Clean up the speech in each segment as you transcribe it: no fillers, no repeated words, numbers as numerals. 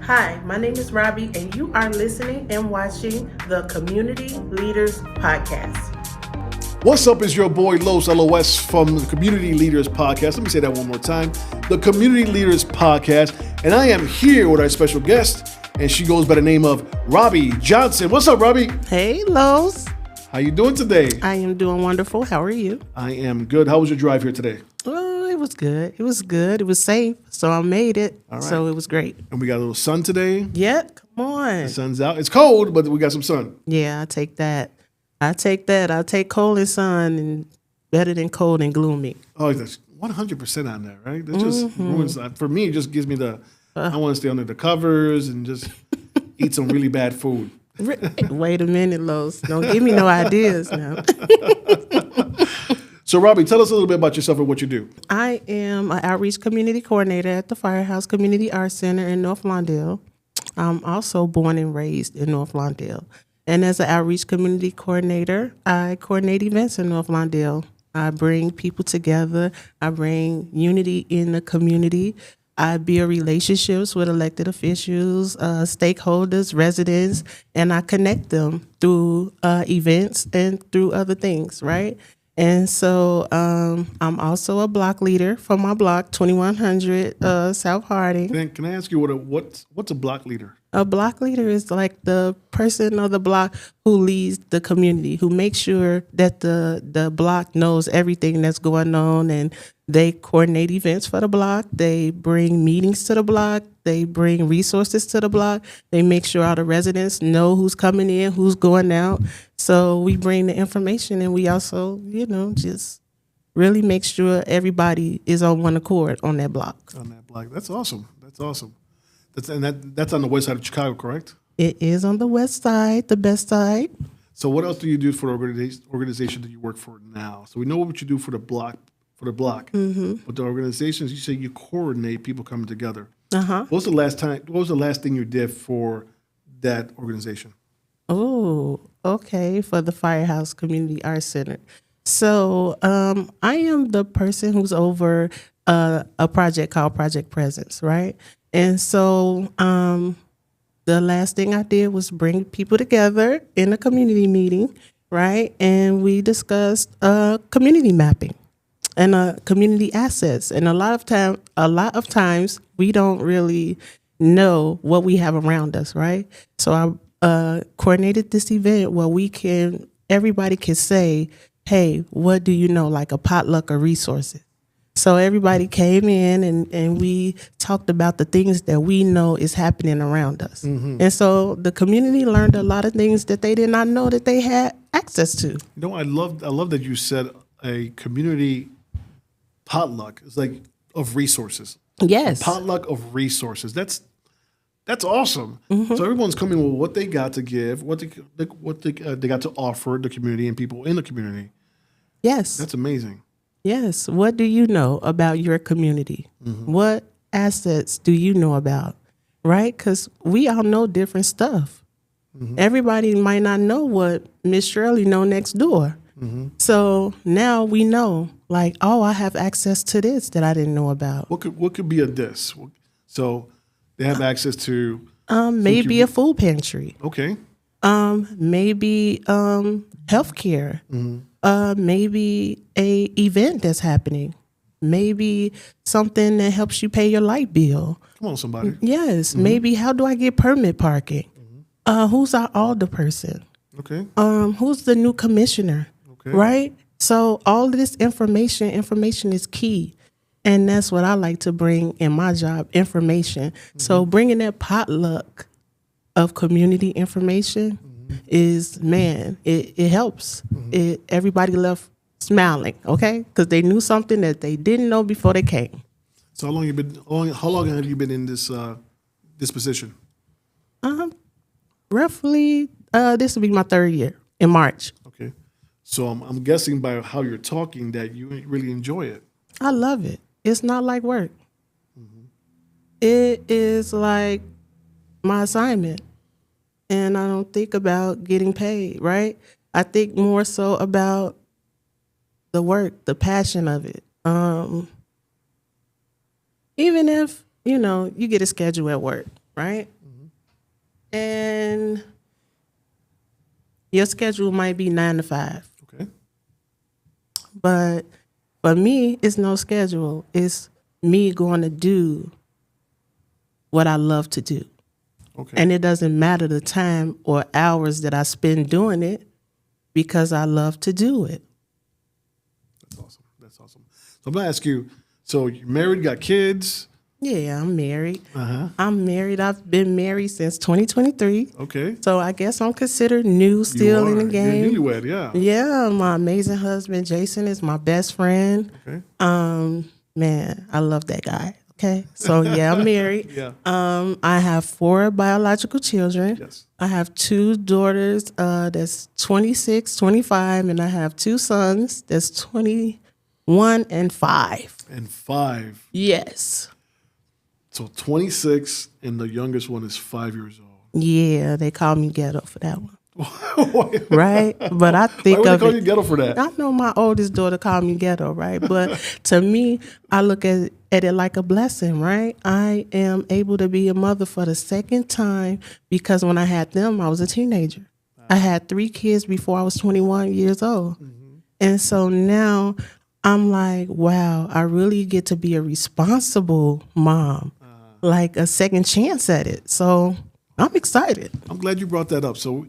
Hi, my name is Robbie, and you are listening and watching the Community Leaders Podcast. What's up? Is your boy Los LOS from the Community Leaders Podcast. Let me say that one more time. The Community Leaders Podcast. And I am here with our special guest, and she goes by the name of Robbie Johnson. What's up, Robbie? Hey, Los. How you doing today? I am doing wonderful. How are you? I am good. How was your drive here today? Oh, it was good. It was good. It was safe, so I made it. All right. So it was great. And we got a little sun today. Yeah, come on. The sun's out. It's cold, but we got some sun. Yeah, I take that. I take cold and sun, and better than cold and gloomy. Oh, that's 100% on that, right? That just ruins. For me, it just gives me the. I want to stay under the covers and just eat some really bad food. Wait a minute, Los. Don't give me no ideas now. So, Robbie, tell us a little bit about yourself and what you do. I am an outreach community coordinator at the Firehouse Community Art Center in North Lawndale. I'm also born and raised in North Lawndale. And as an outreach community coordinator, I coordinate events in North Lawndale. I bring people together. I bring unity in the community. I build relationships with elected officials, stakeholders, residents, and I connect them through events and through other things, right? And so I'm also a block leader for my block, 2100 South Harding. Can I ask you what's a block leader? A block leader is like the person of the block who leads the community, who makes sure that the block knows everything that's going on, and they coordinate events for the block. They bring meetings to the block. They bring resources to the block. They make sure all the residents know who's coming in, who's going out. So we bring the information, and we also, just really make sure everybody is on one accord on that block. On that block. That's awesome. That's awesome. That's on the west side of Chicago, correct? It is on the west side, the best side. So what else do you do for the organization that you work for now? So we know what you do for the block. Mm-hmm. But the organizations, you say you coordinate people coming together. Uh-huh. What was the last thing you did for that organization? Oh, okay, for the Firehouse Community Art Center. So I am the person who's over a project called Project Presence, right? And so the last thing I did was bring people together in a community meeting, right? And we discussed community mapping and community assets. And a lot of times we don't really know what we have around us, right? So I coordinated this event where everybody can say, hey, what do you know, like a potluck of resources. So everybody came in and we talked about the things that we know is happening around us. Mm-hmm. And so the community learned a lot of things that they did not know that they had access to. I love that you said a community potluck. It's like of resources. Yes. A potluck of resources. That's awesome. Mm-hmm. So everyone's coming with what they got to give, what they got to offer the community and people in the community. Yes. That's amazing. Yes. What do you know about your community? Mm-hmm. What assets do you know about? Right? Because we all know different stuff. Mm-hmm. Everybody might not know what Miss Shirley know next door. Mm-hmm. So now we know, like, oh, I have access to this that I didn't know about. What could be a this? So they have access to maybe a food pantry. Okay. Maybe healthcare. Mm-hmm. Maybe a event that's happening. Maybe something that helps you pay your light bill. Come on, somebody. Yes. Mm-hmm. Maybe how do I get permit parking? Mm-hmm. Who's our alder person? Okay. Who's the new commissioner? Okay. Right? So all of this information is key. And that's what I like to bring in my job, information. Mm-hmm. So bringing that potluck of community information is, man, it helps. Mm-hmm. Everybody left smiling, okay? Because they knew something that they didn't know before they came. So how long have you been in this position? Roughly, this will be my third year in March. Okay. So I'm guessing by how you're talking that you really enjoy it. I love it. It's not like work. Mm-hmm. It is like my assignment. And I don't think about getting paid, right? I think more so about the work, the passion of it. even if, you get a schedule at work, right? And your schedule might be 9 to 5. Okay. But for me, it's no schedule. It's me going to do what I love to do. Okay. And it doesn't matter the time or hours that I spend doing it because I love to do it. That's awesome. So I'm going to ask you, so you're married, got kids? Yeah, I'm married. Uh-huh. I'm married. I've been married since 2023. Okay. So I guess I'm considered new still in the game. You're newlywed, yeah. Yeah, my amazing husband, Jason, is my best friend. Okay. Man, I love that guy. Okay. So yeah, I'm married. Yeah. I have 4 biological children. Yes. I have 2 daughters that's 26, 25, and I have 2 sons that's 21 and 5. And 5. Yes. So 26, and the youngest one is 5 years old. Yeah, they call me ghetto for that one. Why Right? But I think would they of call it. you ghetto for that? I know my oldest daughter called me ghetto, right? But to me, I look at it like a blessing, right? I am able to be a mother for the second time because when I had them, I was a teenager. I had 3 kids before I was 21 years old. And so now I'm like, wow, I really get to be a responsible mom, like a second chance at it. So I'm excited. I'm glad you brought that up. So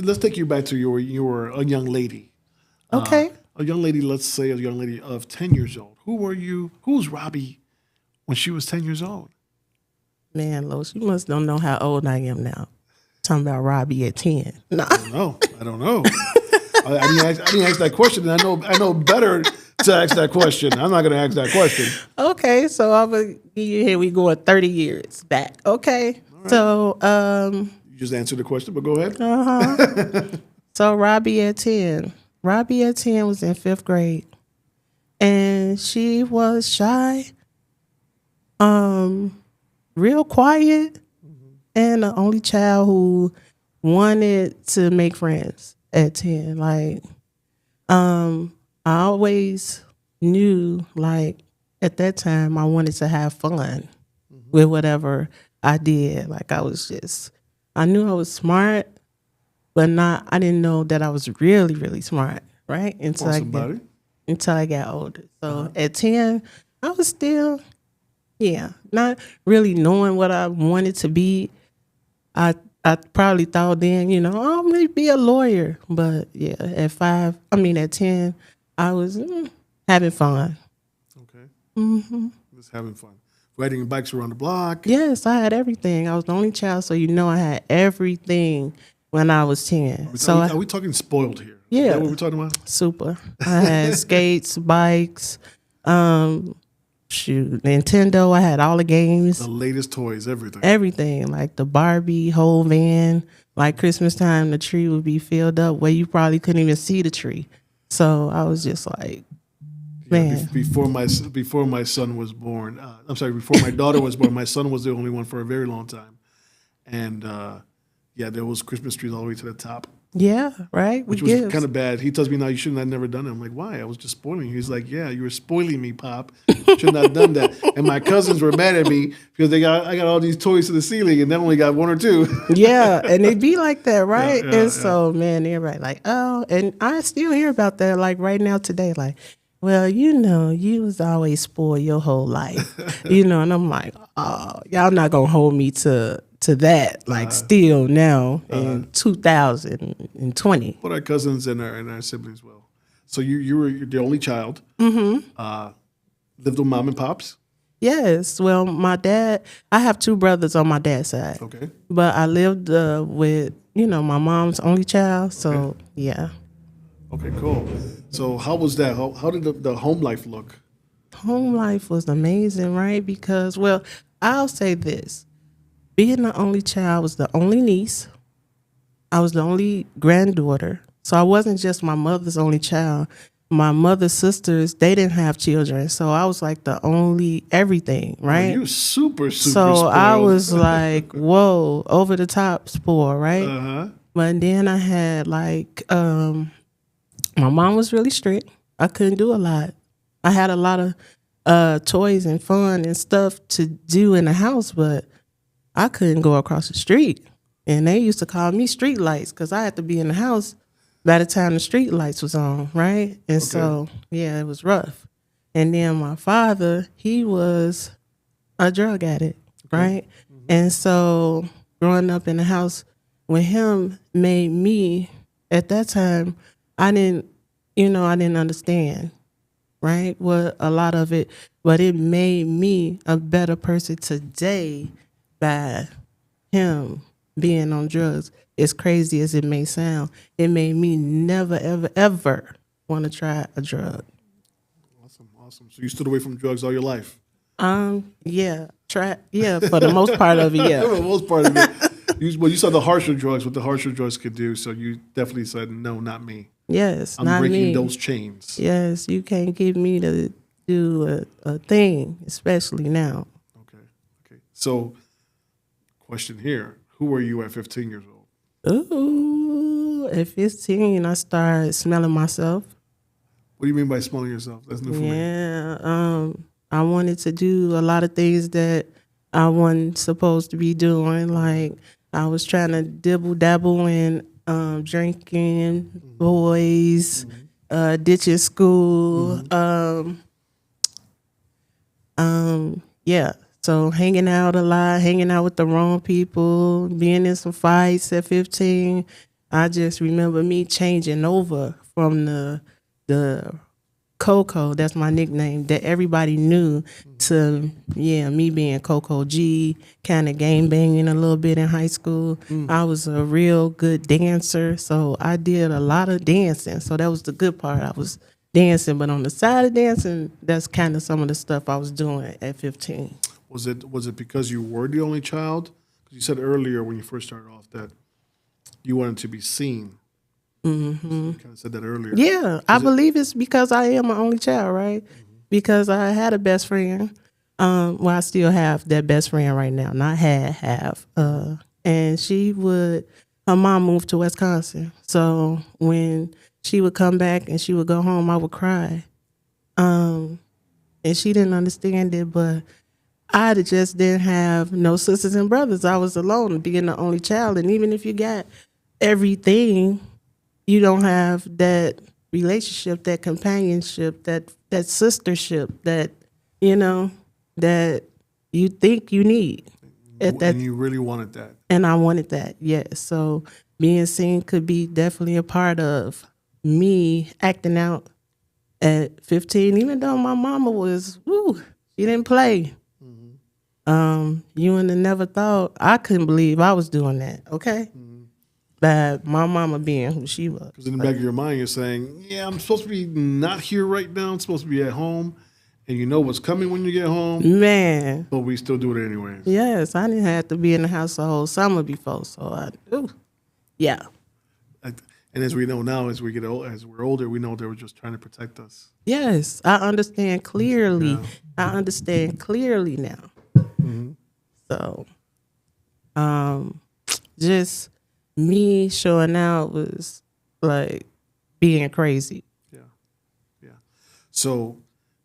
let's take you back to you were a young lady. Okay. A young lady, let's say a young lady of 10 years old. Who were you? Who was Robbie when she was 10 years old? Man, Los, you must don't know how old I am now. Talking about Robbie at 10. No. I don't know. I didn't ask that question, and I know better to ask that question. I'm not going to ask that question. Okay, so I'm going to give you here. We going 30 years back. Okay. Right. So, you just answered the question, but go ahead. So Robbie at 10. Robbie at 10 was in 5th grade. And she was shy, real quiet, and the only child who wanted to make friends at 10. Like, I always knew, like, at that time, I wanted to have fun with whatever I did. Like, I knew I was smart, but I didn't know that I was really, really smart, right? Until I got older. So at 10, I was still, not really knowing what I wanted to be. I probably thought then, I'm going to be a lawyer. But at 10, I was having fun. Okay. Just having fun. Riding bikes around the block. Yes, I had everything. I was the only child, so I had everything when I was 10. Are we talking spoiled here? Yeah. Is that what we're talking about? Super. I had skates, bikes, Nintendo. I had all the games. The latest toys, everything. Everything, like the Barbie whole van. Like Christmas time, the tree would be filled up where you probably couldn't even see the tree. So I was just like, man. Before my son was born, before my daughter was born, my son was the only one for a very long time. And there was Christmas trees all the way to the top. Yeah, right. Which was kind of bad. He tells me now, you shouldn't have never done it. I'm like, why? I was just spoiling you. He's like, yeah, you were spoiling me, Pop. Shouldn't have done that. And my cousins were mad at me because I got all these toys to the ceiling and they only got 1 or 2. Yeah, and it'd be like that, right? Yeah, so, man, everybody like, oh, and I still hear about that like right now today, like, well, you was always spoiled your whole life, and I'm like, oh, y'all not gonna hold me to that, like still now in 2020. What our cousins and our siblings will. So you're the only child. Mm-hmm. Lived with mom and pops. Yes. Well, my dad. I have 2 brothers on my dad's side. Okay. But I lived with my mom's only child. So yeah. Okay, cool. So how was that? How did the home life look? Home life was amazing, right? Because, well, I'll say this. Being the only child, I was the only niece. I was the only granddaughter. So I wasn't just my mother's only child. My mother's sisters, they didn't have children. So I was like the only everything, right? You were super so spoiled. I was like, whoa, over the top spoiled, right? Uh-huh. But then I had like, my mom was really strict. I couldn't do a lot. I had a lot of toys and fun and stuff to do in the house, but I couldn't go across the street. And they used to call me street lights because I had to be in the house by the time the street lights was on, right? And so, yeah, it was rough. And then my father, he was a drug addict, right? And so growing up in the house with him made me, at that time, I didn't understand, right? What a lot of it, but it made me a better person today by him being on drugs. As crazy as it may sound, it made me never, ever, ever want to try a drug. Awesome. So you stood away from drugs all your life? For the most part of it, yeah. For the most part of it. You saw the harsher drugs, what the harsher drugs could do, so you definitely said, no, not me. Yes, I'm not breaking me. those chains. Yes, you can't get me to do a thing, especially now. Okay. So, question here. Who were you at 15 years old? Ooh, at 15, I started smelling myself. What do you mean by smelling yourself? That's new for me. Yeah, I wanted to do a lot of things that I wasn't supposed to be doing. Like I was trying to dibble-dabble in drinking, boys, ditching school. Yeah. So hanging out a lot, hanging out with the wrong people, being in some fights at 15. I just remember me changing over from the Coco, that's my nickname, that everybody knew, to me being Coco G, kind of gang banging a little bit in high school. I was a real good dancer, so I did a lot of dancing. So that was the good part. I was dancing, but on the side of dancing, that's kind of some of the stuff I was doing at 15. Was it because you were the only child? Because you said earlier when you first started off that you wanted to be seen. Mm-hmm. So you kind of said that earlier. Yeah, I believe it's because I am an only child, right? Because I had a best friend. Well, I still have that best friend right now. Not have. And her mom moved to Wisconsin. So when she would come back and she would go home, I would cry. And she didn't understand it, but I just didn't have no sisters and brothers. I was alone, being the only child. And even if you got everything, you don't have that relationship, that companionship, that sistership that, that you think you need. And you really wanted that. And I wanted that, yes. So being seen could be definitely a part of me acting out at 15, even though my mama was, she didn't play. You wouldn't have never thought. I couldn't believe I was doing that, okay? But my mama being who she was. Because in the back of your mind, you're saying, yeah, I'm supposed to be not here right now. I'm supposed to be at home. And you know what's coming when you get home. Man. But we still do it anyways. Yes, I didn't have to be in the house the whole summer before. So yeah. And as we know now, as we're older, we know they were just trying to protect us. Yes, I understand clearly. Yeah. I understand clearly now. So, just me showing out was like being crazy. Yeah. So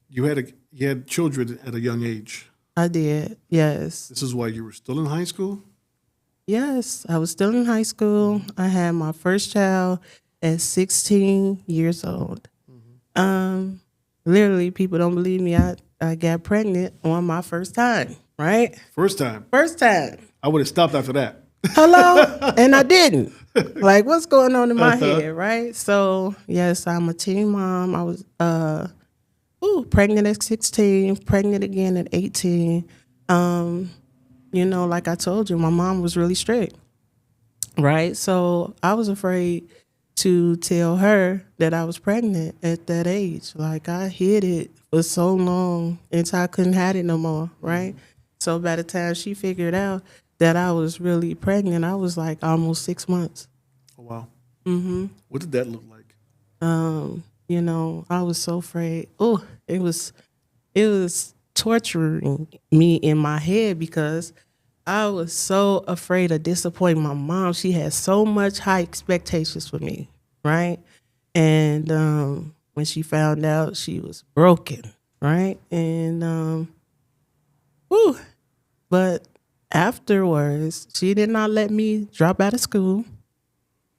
you had children at a young age. I did. Yes. This is why you were still in high school? Yes, I was still in high school. I had my first child at 16 years old. Literally, people don't believe me. I got pregnant on my first time, right? First time? First time. I would have stopped after that. Hello? And I didn't. Like, what's going on in my head, right? So, yes, I'm a teen mom. I was pregnant at 16, pregnant again at 18. Like I told you, my mom was really strict, right? So I was afraid to tell her that I was pregnant at that age. Like, I hid it for so long until I couldn't hide it no more, right? So by the time she figured out that I was really pregnant, I was like almost 6 months. Oh, wow. Mm-hmm. What did that look like? I was so afraid. Oh, it was torturing me in my head because I was so afraid of disappointing my mom. She had so much high expectations for me, right? And when she found out, she was broken, right? And afterwards, she did not let me drop out of school.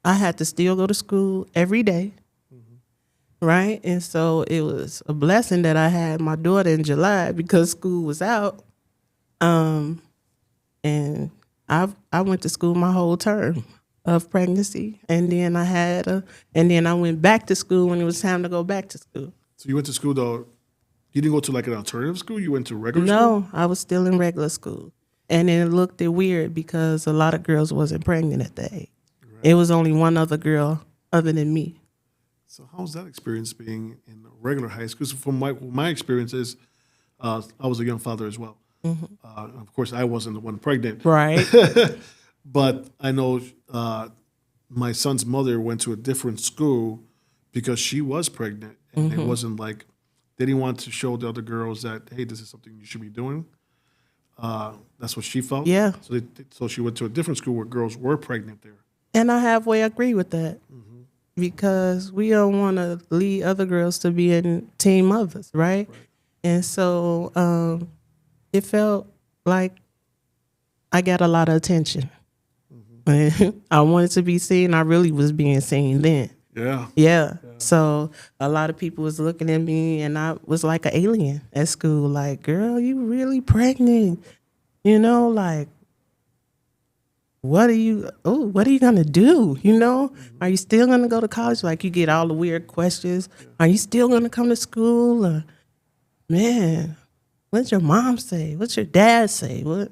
I had to still go to school every day. Right? And so it was a blessing that I had my daughter in July because school was out. And I went to school my whole term of pregnancy. And then I went back to school when it was time to go back to school. So you went to school though, you didn't go to like an alternative school? You went to regular school? No, I was still in regular school. And it looked weird because a lot of girls wasn't pregnant at that age. Right. It was only one other girl other than me. So how was that experience being in a regular high school? So from my experiences, I was a young father as well. Mm-hmm. Of course, I wasn't the one pregnant. Right. But I know my son's mother went to a different school because she was pregnant. And it wasn't like, they didn't want to show the other girls that, hey, this is something you should be doing. That's what she felt. Yeah. So she went to a different school where girls were pregnant there. And I halfway agree with that. Mm-hmm. Because we don't want to lead other girls to be in teen mothers, right? And so it felt like I got a lot of attention. Mm-hmm. I wanted to be seen. I really was being seen then. Yeah. So a lot of people was looking at me, and I was like an alien at school. Like, girl, you really pregnant? You know, like, what are you gonna do? You know, are you still gonna go to college? Like, you get all the weird questions. Are you still gonna come to school? Or, man, what's your mom say? What's your dad say? What,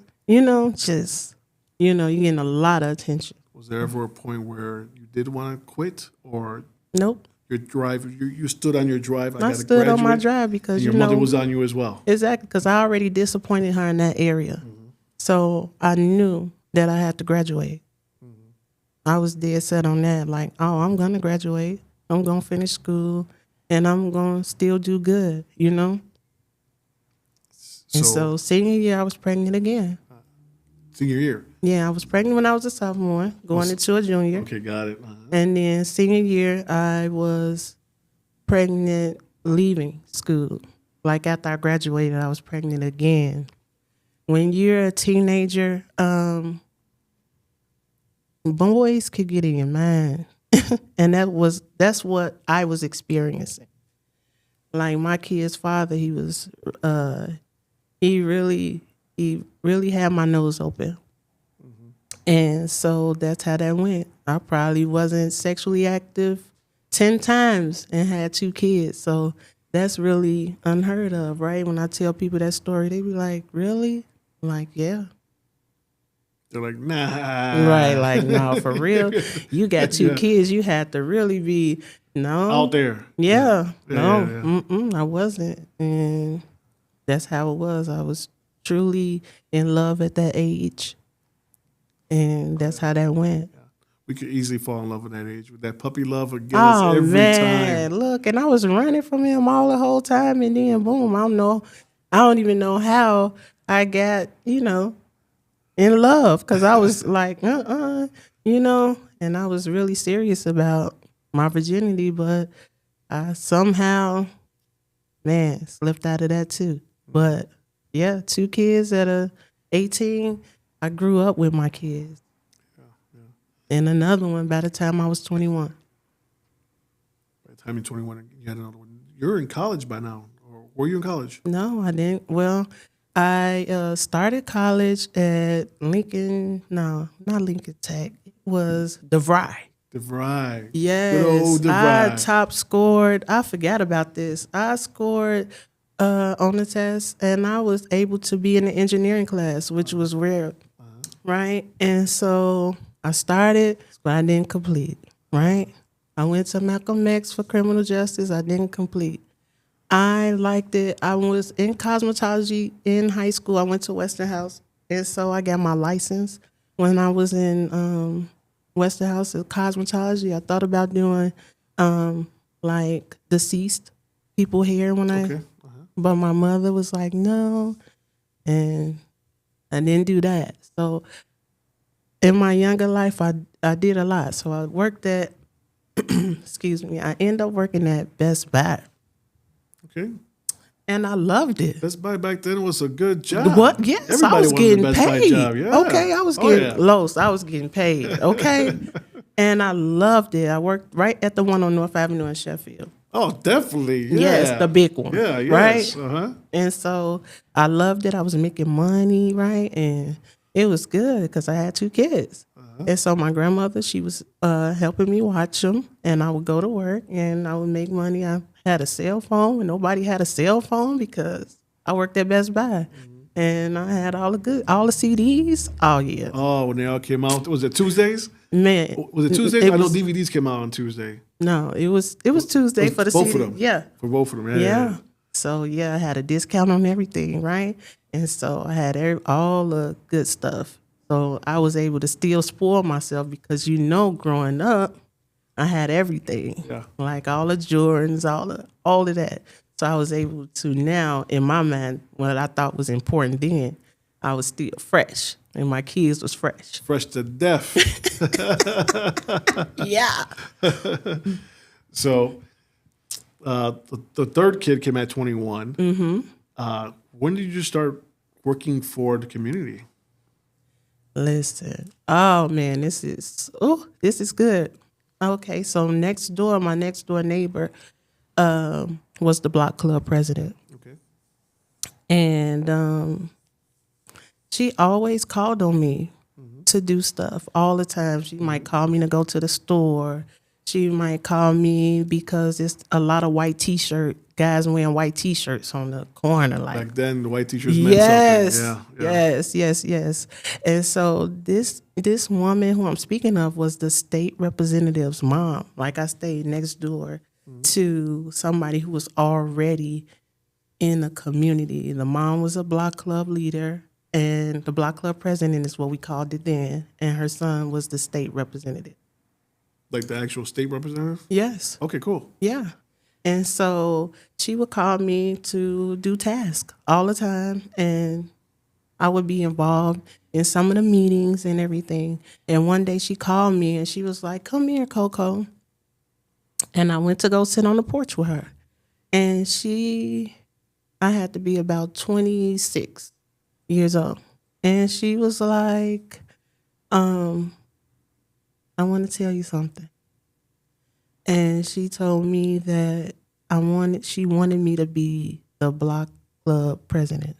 just, you're getting a lot of attention. Was there ever a point where you did want to quit, or nope? Your drive, you stood on your drive. I stood on my drive because your mother was on you as well. Exactly, because I already disappointed her in that area, so I knew that I had to graduate. Mm-hmm. I was dead set on that. Like, I'm going to graduate. I'm going to finish school. And I'm going to still do good, And so senior year, I was pregnant again. Senior year? Yeah, I was pregnant when I was a sophomore, going into a junior. Okay, got it. And then senior year, I was pregnant leaving school. Like, after I graduated, I was pregnant again. When you're a teenager, boys could get in your mind. And that's what I was experiencing. Like, my kid's father, he really had my nose open. Mm-hmm. And so that's how that went. I probably wasn't sexually active 10 times and had 2 kids. So that's really unheard of, right? When I tell people that story, they be like, really? I'm like, yeah. They're like, nah. Right, like, no, for real. You got 2 kids. You had to really be, out there. Yeah. I wasn't. And that's how it was. I was truly in love at that age. And that's how that went. Yeah. We could easily fall in love at that age with that puppy love again every time. Look, and I was running from him all the whole time, and then boom, I don't even know how I got, in love, because I was like, and I was really serious about my virginity, but I somehow, slipped out of that too. But yeah, 2 kids at 18, I grew up with my kids. Yeah. And another one by the time I was 21. By the time you're 21, you had another one. You're in college by now. Or were you in college? No, I didn't. Well, I started college at Lincoln. No, not Lincoln Tech. It was DeVry. DeVry. Yes. Good old DeVry. I top scored. I forgot about this. I scored on the test, and I was able to be in the engineering class, which was rare, right? And so I started, but I didn't complete, right? I went to Malcolm X for criminal justice. I didn't complete. I liked it. I was in cosmetology in high school. I went to Westinghouse, and so I got my license when I was in Westinghouse in cosmetology. I thought about doing like deceased people hair when but my mother was like, no, and I didn't do that. So in my younger life, I did a lot. So I worked at, I ended up working at Best Buy. Okay. and I loved it. Best Buy back then was a good job. What? Yes, Everybody I was wanted getting the Best Buy paid. job. Yeah. Okay, I was getting Los. I was getting paid. Okay, and I loved it. I worked right at the one on North Avenue in Sheffield. Oh, definitely. Yeah. Yes, the big one. Yeah, yes. Right? Uh-huh. And so I loved it. I was making money, right? And it was good because I had 2 kids. And so my grandmother, she was helping me watch them. And I would go to work and I would make money. I had a cell phone and nobody had a cell phone because I worked at Best Buy. And I had all the CDs. Oh, yeah. Oh, when they all came out. Was it Tuesdays? Man. Was it Tuesdays? I know DVDs came out on Tuesday. No, it was Tuesday for the both CD. of them. Yeah. For both of them. Yeah. So, yeah, I had a discount on everything, right? And so I had all the good stuff. So I was able to still spoil myself because, growing up, I had everything. Yeah. Like all the Jordans, all of that. So I was able to now, in my mind, what I thought was important then, I was still fresh. And my kids was fresh. Fresh to death. Yeah. So the third kid came at 21. Mm-hmm. When did you start working for the community? Listen. Oh, man, this is good. Okay, so my next door neighbor was the block club president. Okay. And she always called on me to do stuff all the time. She might call me to go to the store. She might call me because it's a lot of guys wearing white T-shirts on the corner. Like back then, the white T-shirts meant something. Yeah. Yes. And so this woman who I'm speaking of was the state representative's mom. Like I stayed next door to somebody who was already in the community. The mom was a block club leader, and the block club president is what we called it then, and her son was the state representative. Like the actual state representative? Yes. Okay, cool. Yeah. And so she would call me to do tasks all the time, and I would be involved in some of the meetings and everything. And one day she called me and she was like, "Come here, Coco." And I went to go sit on the porch with her. And I had to be about 26 years old. And she was like, I want to tell you something. And she told me that she wanted me to be the block club president.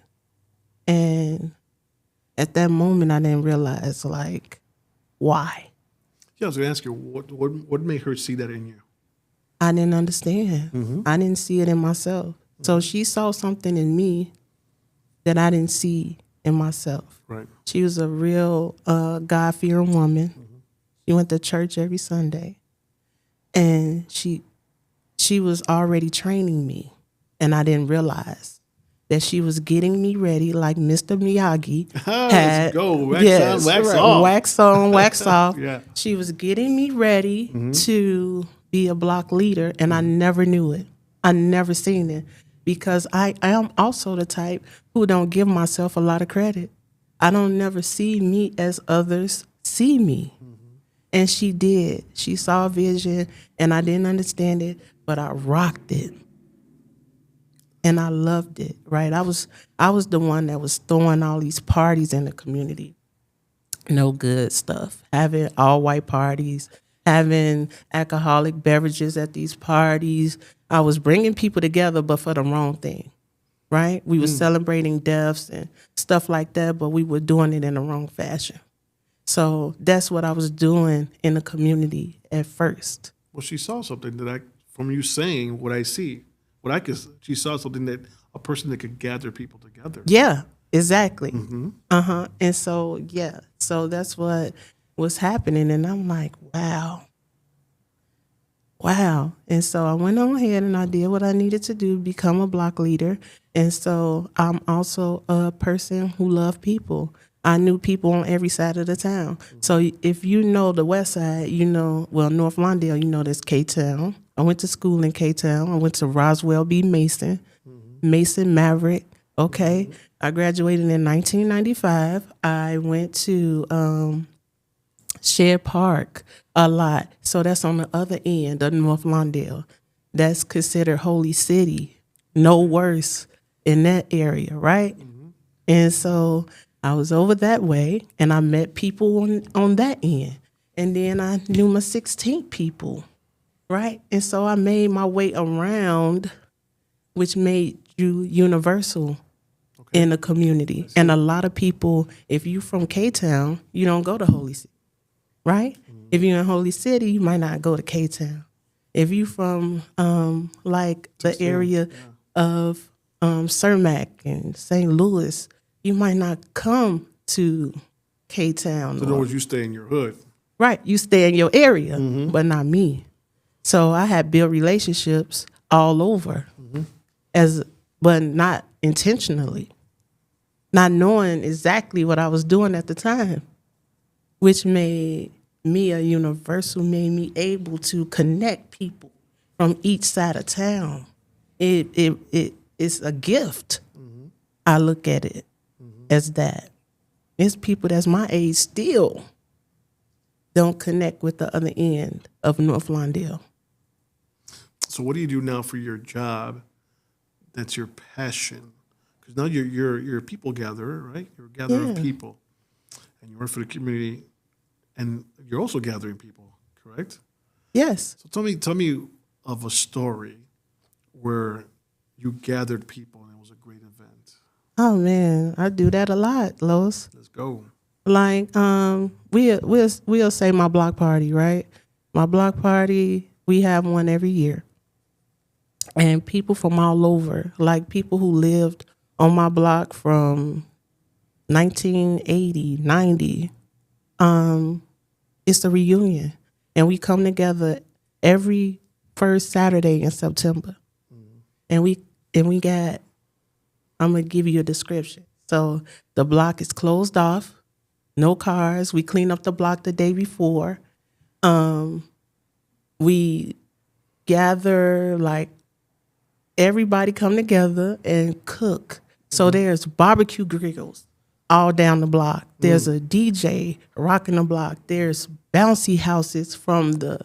And at that moment, I didn't realize, like, why. Yeah, I was going to ask you, what made her see that in you? I didn't understand. Mm-hmm. I didn't see it in myself. Mm-hmm. So she saw something in me that I didn't see in myself. Right. She was a real God-fearing woman. Mm-hmm. She went to church every Sunday. And she was already training me. And I didn't realize that she was getting me ready like Mr. Miyagi had. Let's go. Wax on, wax off. Wax on, wax off. Yeah. She was getting me ready to be a block leader, and I never knew it. I never seen it because I am also the type who don't give myself a lot of credit. I don't never see me as others see me. And she did. She saw a vision, and I didn't understand it, but I rocked it. And I loved it, right? I was the one that was throwing all these parties in the community. No good stuff. Having all white parties, having alcoholic beverages at these parties. I was bringing people together, but for the wrong thing, right? We were celebrating deaths and stuff like that, but we were doing it in the wrong fashion. So that's what I was doing in the community at first. Well, she saw something from you saying what I see. She saw something that a person that could gather people together. Yeah, exactly. Mm-hmm. And so, yeah, so that's what was happening. And I'm like, wow. And so I went on ahead and I did what I needed to do, become a block leader. And so I'm also a person who loved people. I knew people on every side of the town. So if you know the Westside, North Lawndale, there's K-Town. I went to school in K-Town. I went to Roswell B. Mason, Mason Maverick. Okay. I graduated in 1995. I went to Shed Park a lot. So that's on the other end of North Lawndale. That's considered Holy City. No worse in that area, right? And so I was over that way, and I met people on that end. And then I knew my 16th people, right? And so I made my way around, which made you universal in the community. And a lot of people, if you're from K-Town, you don't go to Holy City, right? If you're in Holy City, you might not go to K-Town. If you're from like the area of Cermak and St. Louis, you might not come to K-Town. So in other words, you stay in your hood. Right, you stay in your area, but not me. So I had built relationships all over, but not intentionally, not knowing exactly what I was doing at the time, which made me a universal, made me able to connect people from each side of town. It's a gift. I look at it as that. It's people that's my age still don't connect with the other end of North Lawndale. So what do you do now for your job that's your passion? Because now you're a people gatherer, right? You're a gatherer of people. And you work for the community, and you're also gathering people, correct? Yes. So tell me of a story where you gathered people and it was a great event. Oh man, I do that a lot, Lois. Let's go. Like we'll say my block party, right? My block party, we have one every year. And people from all over, like people who lived on my block from 1980, 90, it's a reunion. And we come together every first Saturday in September. And we got, I'm gonna give you a description. So the block is closed off, no cars. We clean up the block the day before. We gather, like everybody come together and cook. So there's barbecue grills all down the block. There's a DJ rocking the block. There's bouncy houses from the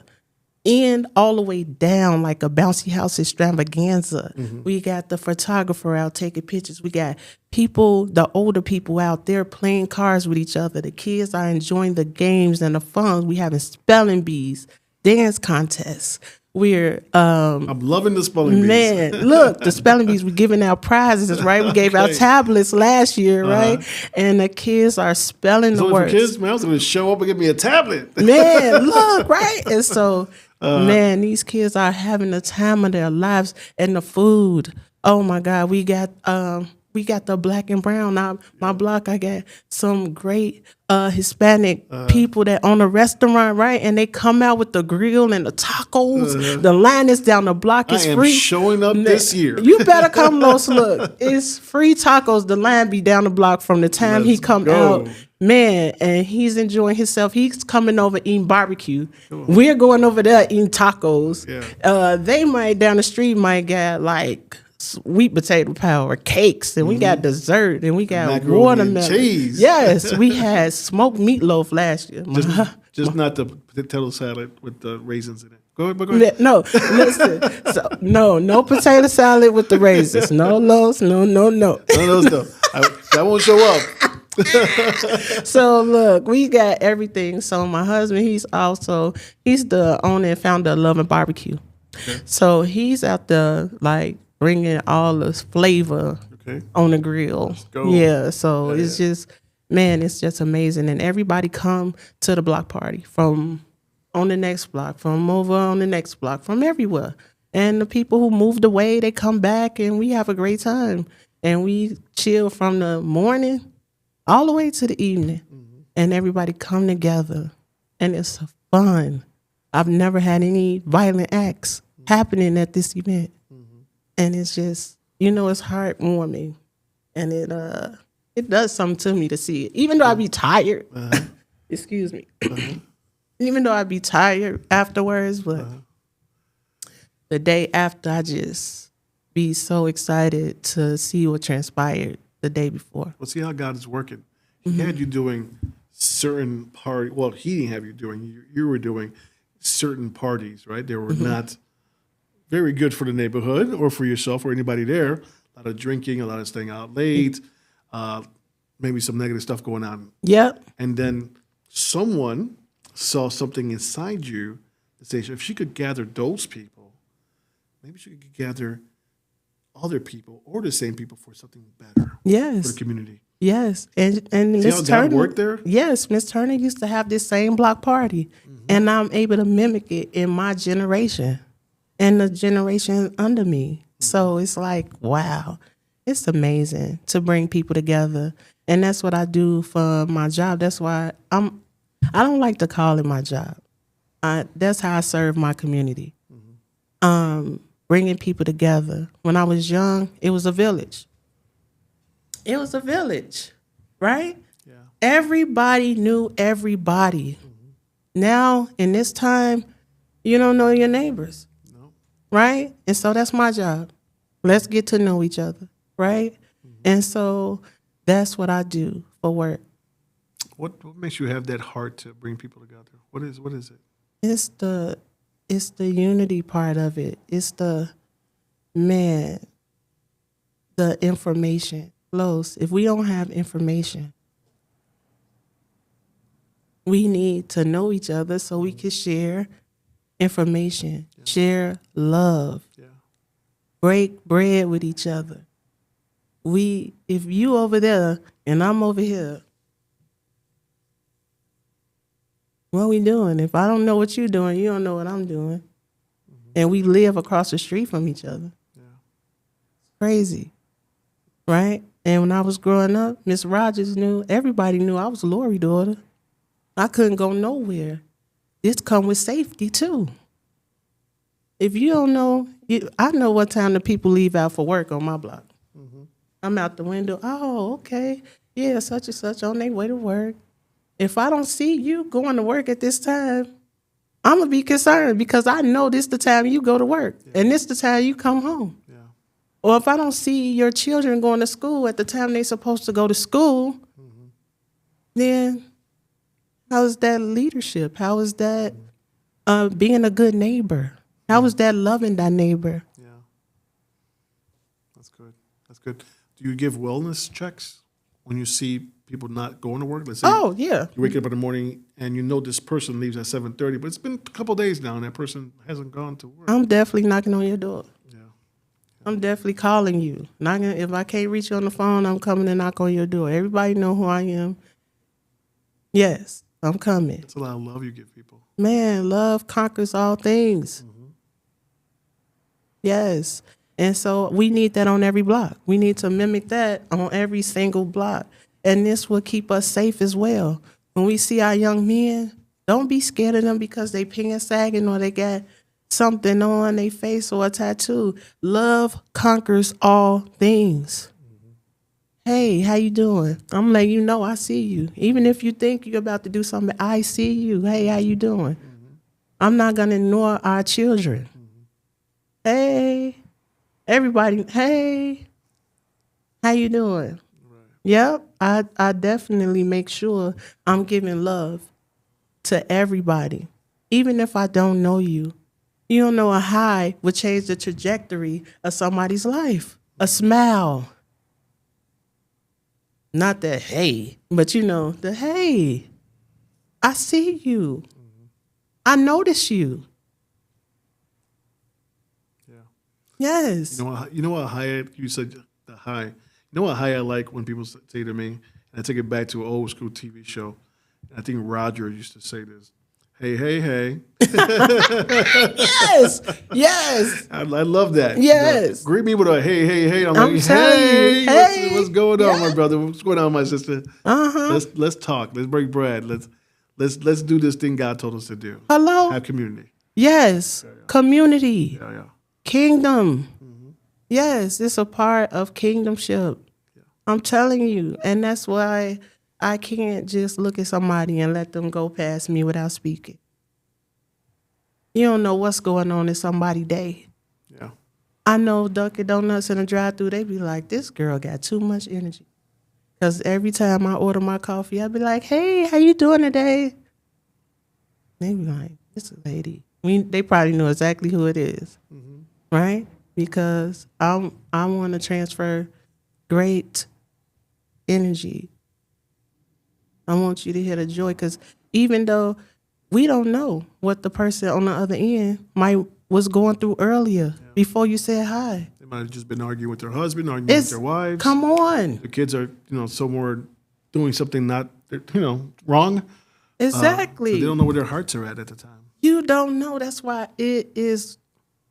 end all the way down, like a bouncy house extravaganza. We got the photographer out taking pictures. We got people, the older people out there playing cards with each other. The kids are enjoying the games and the fun. We having spelling bees, dance contests. We're I'm loving the spelling bees. Man, look, the spelling bees, we're giving out prizes, right? We gave out tablets last year, right? And the kids are spelling the words. Kids, man, I was going to show up and give me a tablet. Man, look, right? And so, man, these kids are having the time of their lives. And the food, oh my God, we got the black and brown. Now, my block, I got some great Hispanic people that own a restaurant, right? And they come out with the grill and the tacos. The line is down the block. It's I am free. showing up this year. You better come, Los. Look, it's free tacos. The line be down the block from the time he come out. Man, and he's enjoying himself. He's coming over eating barbecue. We're going over there eating tacos. They might, down the street, might get like sweet potato pie or cakes, and we got dessert, and we got macaroni watermelon. and cheese. Yes, we had smoked meatloaf last year. Just not the potato salad with the raisins in it. Go ahead. No, listen. So, no potato salad with the raisins. No loaves. No. None of those stuff. That won't show up. So look, we got everything. So my husband, he's the owner and founder of Love and Barbecue. Okay. So he's out there like bringing all this flavor on the grill. Let's go. Yeah. So it's just, man, it's just amazing. And everybody come to the block party from on the next block, from over on the next block, from everywhere. And the people who moved away, they come back and we have a great time. And we chill from the morning all the way to the evening. And everybody come together. And it's fun. I've never had any violent acts happening at this event. And it's just, it's heartwarming. And it does something to me to see it. Even though I be tired, excuse me, even though I be tired afterwards, but the day after, I just be so excited to see what transpired the day before. Well, see how God is working. He had you doing certain parties. Well, he didn't have you doing. You were doing certain parties, right? They were not very good for the neighborhood or for yourself or anybody there. a lot of drinking, a lot of staying out late, maybe some negative stuff going on. Yep. And then someone saw something inside you that says, if she could gather those people, maybe she could gather other people or the same people for something better for Yes. the community. Yes. And See how Miss God Turner worked there? Yes, Miss Turner used to have this same block party. And I'm able to mimic it in my generation and the generation under me. So it's like, wow, it's amazing to bring people together. And that's what I do for my job. That's why I don't like to call it my job. That's how I serve my community. Bringing people together. When I was young, it was a village. It was a village, right? Yeah. Everybody knew everybody. Now, in this time, you don't know your neighbors, No. right? And so that's my job. Let's get to know each other, right? And so that's what I do for work. What makes you have that heart to bring people together? What is it? It's the unity part of it. It's the information flows. If we don't have information, we need to know each other so we can share information, share love, break bread with each other. If you over there and I'm over here, what we doing? If I don't know what you're doing, you don't know what I'm doing. And we live across the street from each other. It's crazy, right? And when I was growing up, Miss Rogers everybody knew I was Lori's daughter. I couldn't go nowhere. This come with safety too. If you don't know, I know what time the people leave out for work on my block. I'm out the window. Oh, okay. Yeah, such and such on their way to work. If I don't see you going to work at this time, I'm going to be concerned because I know this the time you go to work and this the time you come home. Yeah. Or if I don't see your children going to school at the time they're supposed to go to school, then how is that leadership? How is that being a good neighbor? How is that loving thy neighbor? Yeah. That's good. That's good. Do you give wellness checks when you see people not going to work? Let's say Oh, yeah. you wake up in the morning and you know this person leaves at 7:30, but it's been a couple of days now and that person hasn't gone to work. I'm definitely knocking on your door. Yeah. I'm definitely calling you. If I can't reach you on the phone, I'm coming to knock on your door. Everybody know who I am. Yes, I'm coming. It's a lot of love you give people. Man, love conquers all things. Yes. And so we need that on every block. We need to mimic that on every single block. And this will keep us safe as well. When we see our young men, don't be scared of them because they pants sagging or they got something on their face or a tattoo. Love conquers all things. Hey, how you doing? I'm letting you know I see you. Even if you think you're about to do something, I see you. Hey, how you doing? I'm not going to ignore our children. Hey, everybody, hey, how you doing? Right. Yep, I definitely make sure I'm giving love to everybody. Even if I don't know you. You don't know a hi would change the trajectory of somebody's life. A smile. Not the hey, but the hey, I see you. I notice you. Yeah. Yes. You know what high you said the high. You know what high I like when people say to me, and I take it back to an old school TV show. And I think Roger used to say this. Hey, hey, hey. Yes. Yes. I love that. Yes. Greet me with a hey, hey, hey. I'm like, telling hey, you, hey. what's going on, my brother? What's going on, my sister? Uh-huh. Let's talk. Let's break bread. Let's do this thing God told us to do. Hello? Have community. Yes. Community. Yeah, yeah. Kingdom. Yes, it's a part of kingdomship. Yeah. I'm telling you. And that's why I can't just look at somebody and let them go past me without speaking. You don't know what's going on in somebody's day. Yeah. I know Dunkin' Donuts in the drive-thru, they be like, this girl got too much energy. Because every time I order my coffee, I be like, hey, how you doing today? They be like, this lady. They probably know exactly who it is, right? because I want to transfer great energy. I want you to hear the joy, because even though we don't know what the person on the other end was going through earlier before you said hi. They might have just been arguing with their husband, arguing with their wives. Come on. The kids are, somewhere doing something not, wrong. Exactly. So they don't know where their hearts are at the time. You don't know. That's why it is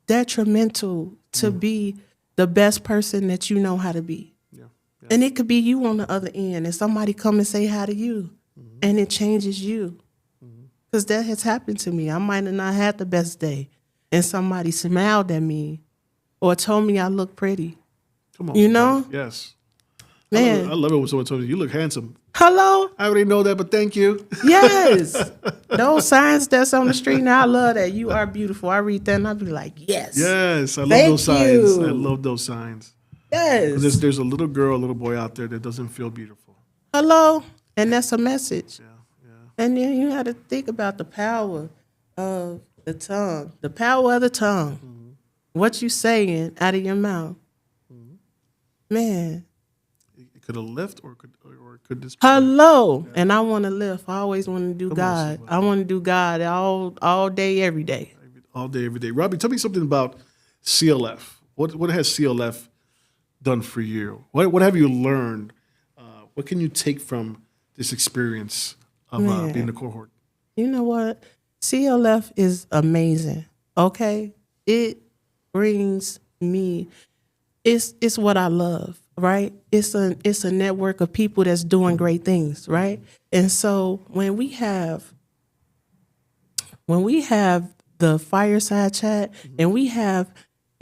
detrimental to be the best person that you know how to be. Yeah. And it could be you on the other end, and somebody come and say hi to you, and it changes you. Because that has happened to me. I might have not had the best day, and somebody smiled at me or told me I look pretty. Come on. You know? Yes. Man. I love it when someone tells me, you look handsome. Hello? I already know that, but thank you. Yes. Those signs that's on the street now, I love that. You are beautiful. I read that and I be like, yes. Yes. I love Thank those signs. you. I love those signs. Yes. There's a little girl, a little boy out there that doesn't feel beautiful. Hello? And that's a message. Yeah. And then you have to think about the power of the tongue. The power of the tongue. What you saying out of your mouth. Man. It could have lift or it could destroy. Hello. Yeah. And I want to lift. I always want to do God. On, I want to do God all day, every day. All day, every day. Robbie, tell me something about CLF. What has CLF done for you? What have you learned? What can you take from this experience of being a cohort? You know what? CLF is amazing. Okay? It brings me, it's what I love, right? It's a network of people that's doing great things, right? And so when we have the fireside chat and we have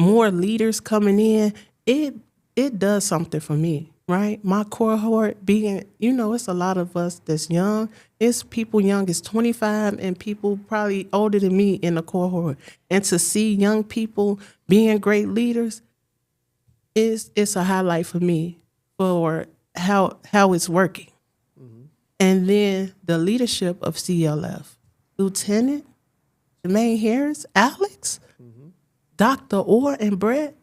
more leaders coming in, it does something for me. Right? My cohort being, it's a lot of us that's young. It's people young as 25 and people probably older than me in the cohort. And to see young people being great leaders, it's a highlight for me for how it's working. And then the leadership of CLF, Lieutenant Jermaine Harris, Alex, Dr. Orr, and Brett.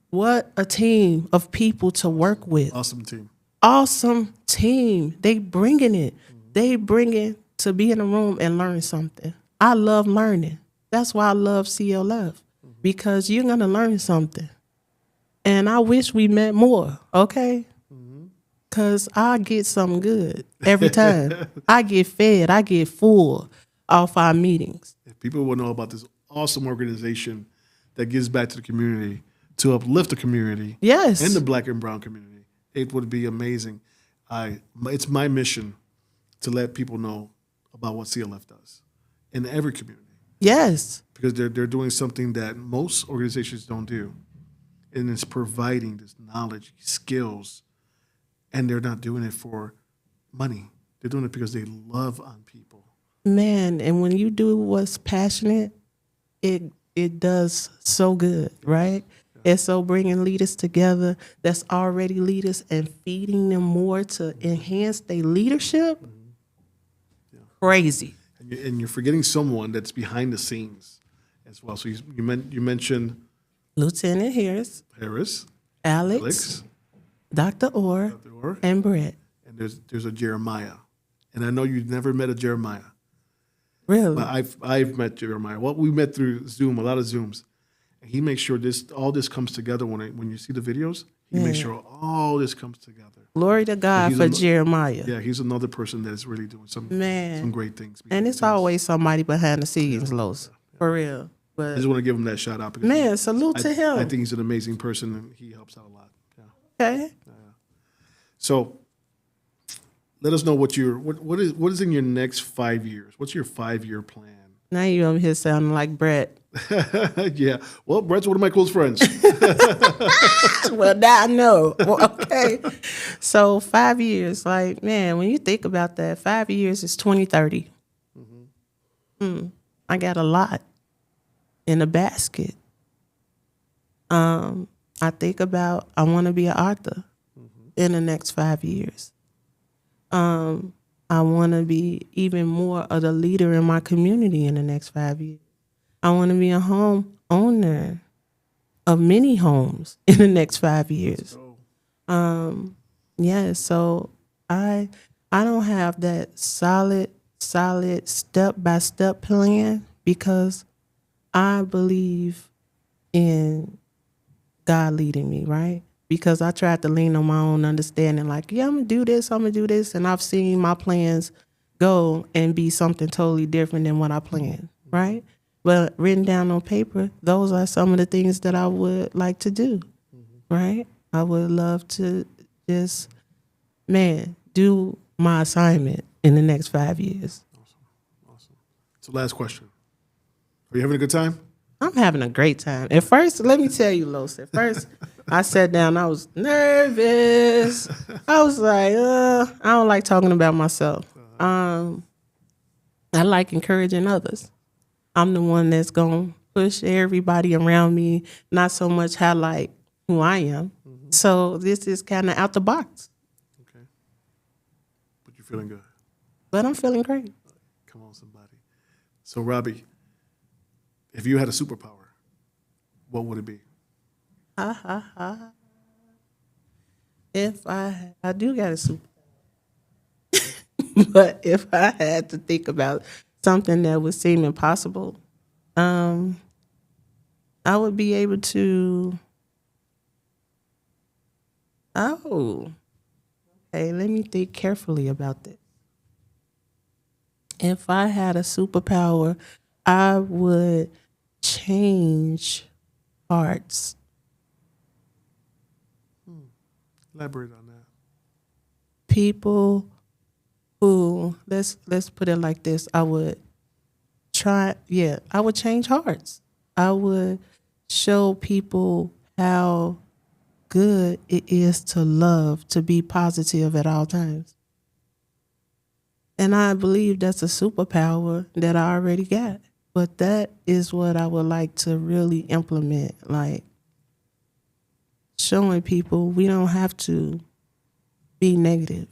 What a team of people to work with. Awesome team. Awesome team. They bringing it. They bringing to be in a room and learn something. I love learning. That's why I love CLF, because you're going to learn something. And I wish we met more, okay? Because I get something good every time. I get fed. I get full off our meetings. If people will know about this awesome organization that gives back to the community, to uplift the community, yes, and the Black and brown community, it would be amazing. It's my mission to let people know about what CLF does in every community. Yes, because they're doing something that most organizations don't do, and it's providing this knowledge, skills, and they're not doing it for money. They're doing it because they love on people. Man, and when you do what's passionate, it does so good, right? And so bringing leaders together that's already leaders and feeding them more to enhance their leadership, crazy. And you're forgetting someone that's behind the scenes as well. So you mentioned Lieutenant Harris, Alex, Dr. Orr, and Brett. And there's a Jeremiah. And I know you've never met a Jeremiah. Really? But I've met Jeremiah. Well, we met through Zoom, a lot of Zooms. He makes sure all this comes together when you see the videos. He makes sure all this comes together. Glory to God for Jeremiah. Yeah, he's another person that's really doing some great things. And it's always somebody behind the scenes, Los, for real. But I just want to give him that shout out. Man, salute to him. I think he's an amazing person and he helps out a lot. Yeah. Okay. So let us know what is in your next 5 years. What's your 5-year plan? Now you over here sounding like Brett. Yeah. Well, Brett's one of my close friends. Well, now I know. Okay. So 5 years, like, man, when you think about that, 5 years is 2030. I got a lot in a basket. I think about, I want to be an author in the next 5 years. I want to be even more of the leader in my community in the next 5 years. I want to be a home owner of many homes in the next 5 years. Oh, Yeah, so I don't have that solid step by step plan because I believe in God leading me, right? Because I tried to lean on my own understanding, like, yeah, I'm gonna do this, and I've seen my plans go and be something totally different than what I planned, right? But written down on paper, those are some of the things that I would like to do, right? I would love to just, do my assignment in the next 5 years. awesome. So last question. Are you having a good time? I'm having a great time. At first, let me tell you, Los, at first, I sat down, I was nervous. I was like, I don't like talking about myself. I like encouraging others. I'm the one that's going to push everybody around me, not so much highlight who I am. So this is kind of out the box, Okay. But you're feeling good. but I'm feeling great. Come on, somebody. So, Robbie, if you had a superpower, what would it be? If I do got a super, but if I had to think about something that would seem impossible, I would be able to. Oh, okay. Let me think carefully about this. If I had a superpower, I would change hearts. Elaborate on that. People who let's put it like this. I would change hearts. I would show people how good it is to love, to be positive at all times. And I believe that's a superpower that I already got. But that is what I would like to really implement, like showing people we don't have to be negative.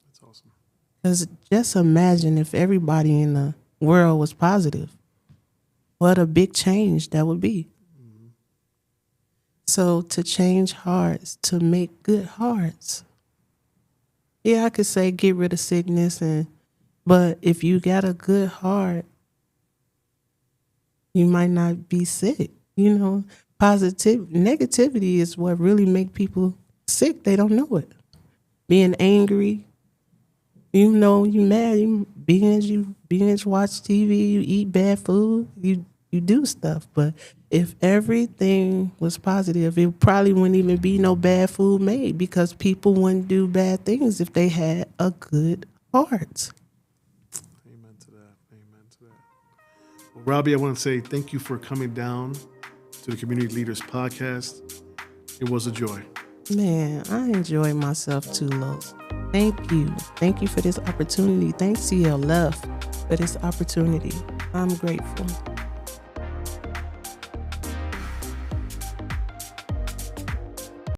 That's awesome. Because just imagine if everybody in the world was positive. What a big change that would be. So to change hearts, to make good hearts. Yeah, I could say get rid of sickness, but if you got a good heart, you might not be sick. Negativity is what really make people sick. They don't know it. Being angry, you mad, you binge watch TV, you eat bad food, you do stuff. But if everything was positive, it probably wouldn't even be no bad food made because people wouldn't do bad things if they had a good heart. Amen to that. Amen to that. Well, Robbie, I want to say thank you for coming down to the Community Leaders Podcast. It was a joy. Man, I enjoyed myself too, Los. Thank you. Thank you for this opportunity. Thanks CLF for this opportunity. I'm grateful.